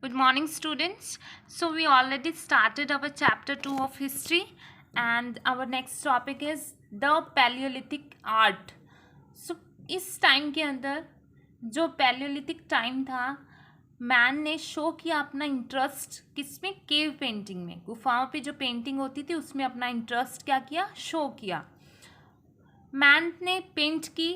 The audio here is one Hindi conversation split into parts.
Good morning, students. So, we already started our chapter 2 of history, and our next topic is the Paleolithic art. So, इस टाइम के अंदर जो पैलियोलिथिक टाइम था, मैन ने शो किया अपना इंटरेस्ट किसमें? केव पेंटिंग में। गुफाओं पे जो पेंटिंग होती थी उसमें अपना इंटरेस्ट क्या किया? शो किया। मैन ने पेंट की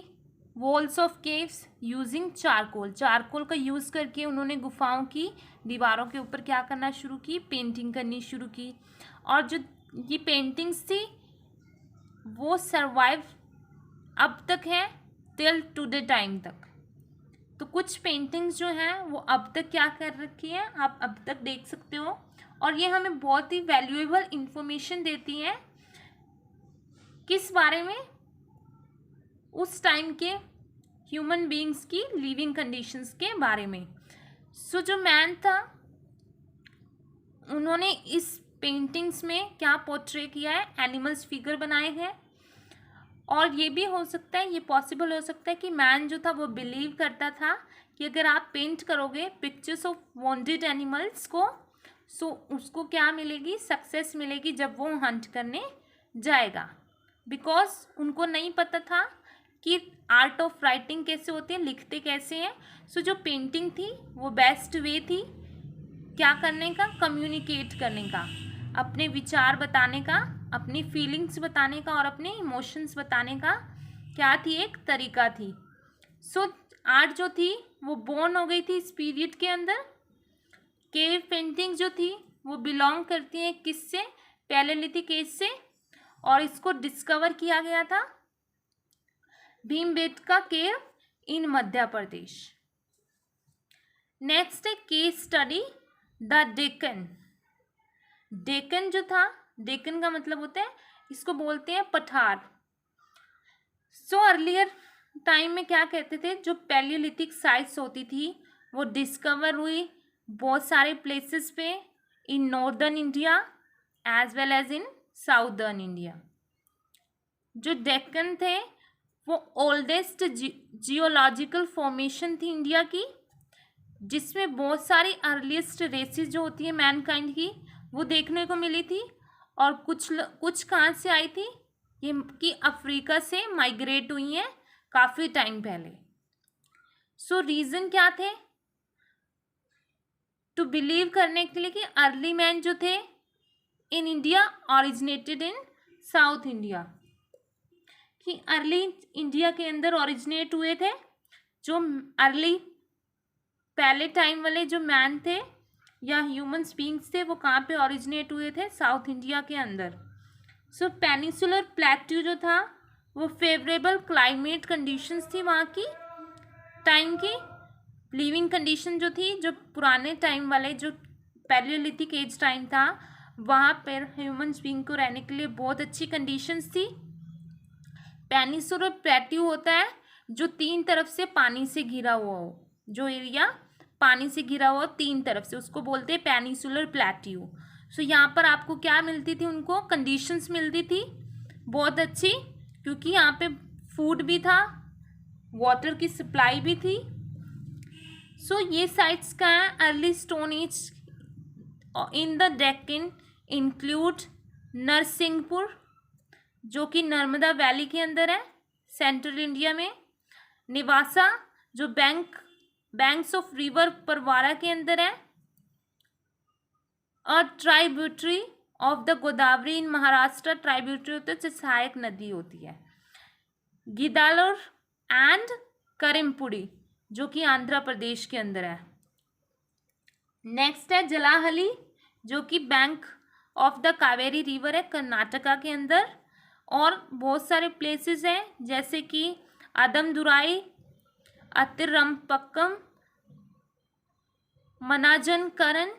walls of caves using charcoal का यूज़ करके उन्होंने गुफाओं की दीवारों के ऊपर क्या करना शुरू की? पेंटिंग करनी शुरू की। और जो ये पेंटिंग्स थी वो सरवाइव अब तक है टिल टुडे टाइम तक। तो कुछ पेंटिंग्स जो हैं वो अब तक क्या कर रखी है, आप अब तक देख सकते हो। और ये हमें बहुत ही वैल्यूएबल इंफॉर्मेशन देती है किस बारे में? उस टाइम के ह्यूमन बीइंग्स की लिविंग कंडीशंस के बारे में। सो जो मैन था उन्होंने इस पेंटिंग्स में क्या पोर्ट्रे किया है? एनिमल्स फिगर बनाए हैं। और ये भी हो सकता है, ये पॉसिबल हो सकता है कि मैन जो था वो बिलीव करता था कि अगर आप पेंट करोगे पिक्चर्स ऑफ वॉन्टेड एनिमल्स को, सो उसको क्या मिलेगी? सक्सेस मिलेगी जब वो हंट करने जाएगा। बिकॉज उनको नहीं पता था कि आर्ट ऑफ राइटिंग कैसे होती है, लिखते कैसे हैं। सो जो पेंटिंग थी वो बेस्ट वे थी क्या करने का? कम्युनिकेट करने का, अपने विचार बताने का, अपनी फीलिंग्स बताने का और अपने इमोशंस बताने का क्या थी? एक तरीका थी। सो आर्ट जो थी वो बोर्न हो गई थी इस पीरियड के अंदर। केव पेंटिंग जो थी वो बिलोंग करती है किससे? पैलेलिथिक एज से। और इसको डिस्कवर किया गया था भीमबेटका केव इन मध्य प्रदेश। नेक्स्ट है case study the Deccan. Deccan जो था, डेक्कन का मतलब होता है, इसको बोलते हैं पठार। सो अर्लियर टाइम में क्या कहते थे, जो पैलियोलिथिक साइट्स होती थी वो डिस्कवर हुई बहुत सारे प्लेसेस पे in northern India as well as in southern India. जो डेक्कन थे वो ओल्डेस्ट जियोलॉजिकल फॉर्मेशन थी इंडिया की, जिसमें बहुत सारी अर्लीस्ट रेसेस जो होती है मैनकाइंड की वो देखने को मिली थी। और कुछ कहाँ से आई थी? ये कि अफ्रीका से माइग्रेट हुई हैं काफ़ी टाइम पहले। सो रीज़न क्या थे टू बिलीव करने के लिए कि अर्ली मैन जो थे in India originated in south India, कि अर्ली इंडिया के अंदर ओरिजिनेट हुए थे। जो अर्ली पहले टाइम वाले जो मैन थे या ह्यूमंस बीइंग्स थे वो कहाँ पे ओरिजिनेट हुए थे? साउथ इंडिया के अंदर। सो पेनिसुलर प्लेट्यू जो था वो फेवरेबल क्लाइमेट कंडीशंस थी वहाँ की टाइम की। लिविंग कंडीशन जो थी, जो पुराने टाइम वाले जो पैलियोलिथिक एज टाइम था वहाँ पर ह्यूमंस बीइंग को रहने के लिए बहुत अच्छी कंडीशंस थी। पेनिसुलर प्लेट्यू होता है जो 3 तरफ से पानी से घिरा हुआ हो, जो एरिया पानी से घिरा हुआ 3 तरफ से, उसको बोलते हैं पेनिसुलर प्लेट्यू। सो यहाँ पर आपको क्या मिलती थी? उनको कंडीशंस मिलती थी बहुत अच्छी, क्योंकि यहाँ पे फूड भी था, वाटर की सप्लाई भी थी। सो ये साइट्स का है early stone age in the Deccan include Narsinghpur जो कि नर्मदा वैली के अंदर है सेंट्रल इंडिया में, निवासा जो बैंक्स ऑफ रिवर परवारा के अंदर है, और tributary of the Godavari in Maharashtra. Tributary होता है जो सहायक नदी होती है। गिदालोर एंड करिमपुड़ी जो कि आंध्र प्रदेश के अंदर है। नेक्स्ट है जलाहली जो कि bank of the Kaveri river है कर्नाटका के अंदर। और बहुत सारे प्लेसेस हैं जैसे कि अदमदुराई, अतिरमपक्कम, मनाजनकरन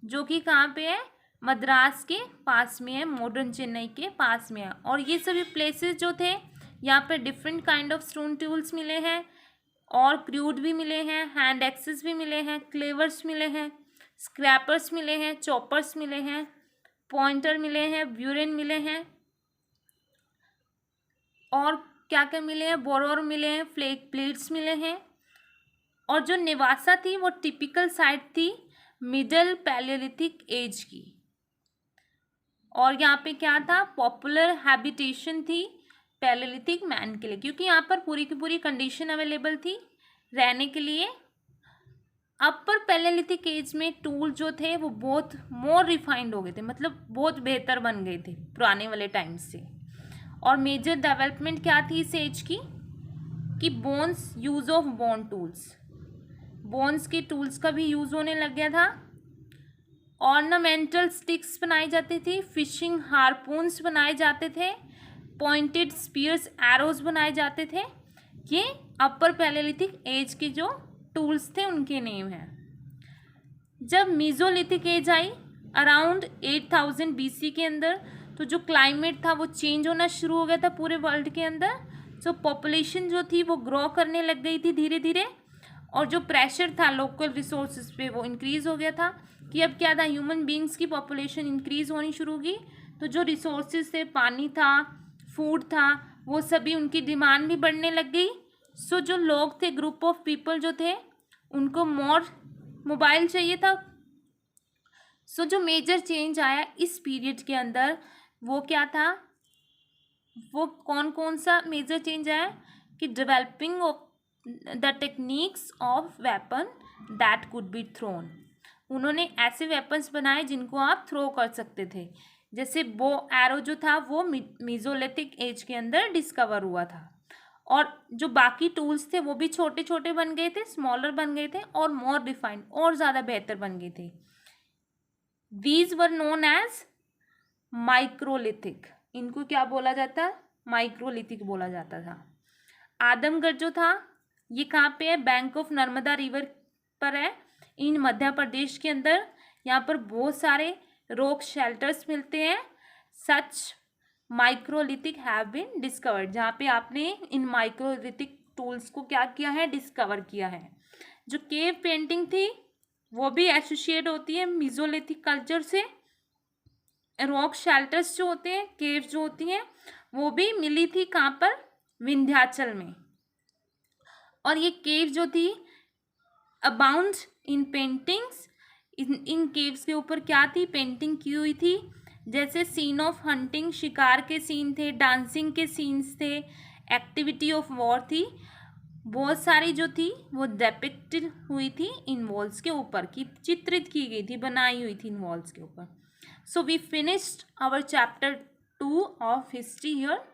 जो कि कहाँ पे है? मद्रास के पास में है, मॉडर्न चेन्नई के पास में है। और ये सभी प्लेसेस जो थे यहाँ पे different kind of stone tools मिले हैं, और क्रूड भी मिले हैं, हैंड एक्सेस भी मिले हैं, क्लेवर्स मिले हैं, स्क्रैपर्स मिले हैं, चॉपर्स मिले हैं, पॉइंटर मिले हैं, ब्यूरेन मिले हैं, और क्या क्या मिले हैं? बोरोर मिले हैं, फ्लेक प्लेट्स मिले हैं। और जो निवासा थी वो टिपिकल साइट थी मिडल पैलियोलिथिक एज की। और यहाँ पे क्या था, पॉपुलर हैबिटेशन थी पैलियोलिथिक मैन के लिए, क्योंकि यहाँ पर पूरी की पूरी कंडीशन अवेलेबल थी रहने के लिए। अपर पैलियोलिथिक एज में टूल जो थे वो बहुत मोर रिफाइंड हो गए थे, मतलब बहुत बेहतर बन गए थे पुराने वाले टाइम से। और मेजर डेवलपमेंट क्या थी इस एज की, कि bones, use of bone tools, bones के टूल्स का भी यूज होने लग गया था। ऑर्नामेंटल स्टिक्स बनाई जाती थी, फिशिंग हार्पून्स बनाए जाते थे, पॉइंटेड स्पीयर्स, एरोज बनाए जाते थे। ये अपर पैलियोलिथिक एज के जो टूल्स थे उनके नेम हैं। जब मीजोलिथिक एज आई अराउंड 8000 BC के अंदर, तो जो क्लाइमेट था वो चेंज होना शुरू हो गया था पूरे वर्ल्ड के अंदर। जो पॉपुलेशन जो थी वो ग्रो करने लग गई थी धीरे धीरे, और जो प्रेशर था लोकल रिसोर्सेज पे वो इंक्रीज़ हो गया था। कि अब क्या था, ह्यूमन बींग्स की पॉपुलेशन इंक्रीज़ होनी शुरू होगी, तो जो रिसोर्सेज थे, पानी था, फूड था, वो सभी उनकी डिमांड भी बढ़ने लग गई। सो जो लोग थे, ग्रुप ऑफ पीपल जो थे, उनको मोर मोबाइल चाहिए था। सो जो मेजर चेंज आया इस पीरियड के अंदर वो क्या था, वो कौन कौन सा मेजर चेंज आया, कि developing of the techniques of weapon that could be thrown. उन्होंने ऐसे वेपन्स बनाए जिनको आप थ्रो कर सकते थे, जैसे बो एरो जो था वो मीजोलिथिक एज के अंदर डिस्कवर हुआ था। और जो बाकी टूल्स थे वो भी छोटे छोटे बन गए थे, स्मॉलर बन गए थे, और मोर डिफाइंड, और ज़्यादा बेहतर बन गए थे। These were known as microlithic. इनको क्या बोला जाता है, माइक्रोलिथिक बोला जाता था। आदमगढ़ जो था ये कहाँ पे है, बैंक ऑफ नर्मदा रिवर पर है, इन मध्य प्रदेश के अंदर। यहाँ पर बहुत सारे रॉक शेल्टर्स मिलते हैं। सच माइक्रोलिथिक हैव बीन डिस्कवर्ड, जहाँ पे आपने इन माइक्रोलिथिक टूल्स को क्या किया है, डिस्कवर किया है। जो केव पेंटिंग थी वो भी एसोसिएट होती है मीजोलिथिक कल्चर से। रॉक शेल्टर्स जो होते हैं, केव्स जो होती हैं, वो भी मिली थी कहाँ पर, विंध्याचल में। और ये केव जो थी abound in paintings, in caves के ऊपर क्या थी, पेंटिंग की हुई थी। जैसे सीन ऑफ हंटिंग, शिकार के सीन थे, डांसिंग के सीन्स थे, एक्टिविटी ऑफ वॉर थी, बहुत सारी जो थी वो डेपिक्टेड हुई थी इन वॉल्स के ऊपर, की चित्रित की गई थी, बनाई हुई थी इन वॉल्स के ऊपर। So we finished our chapter 2 of history here.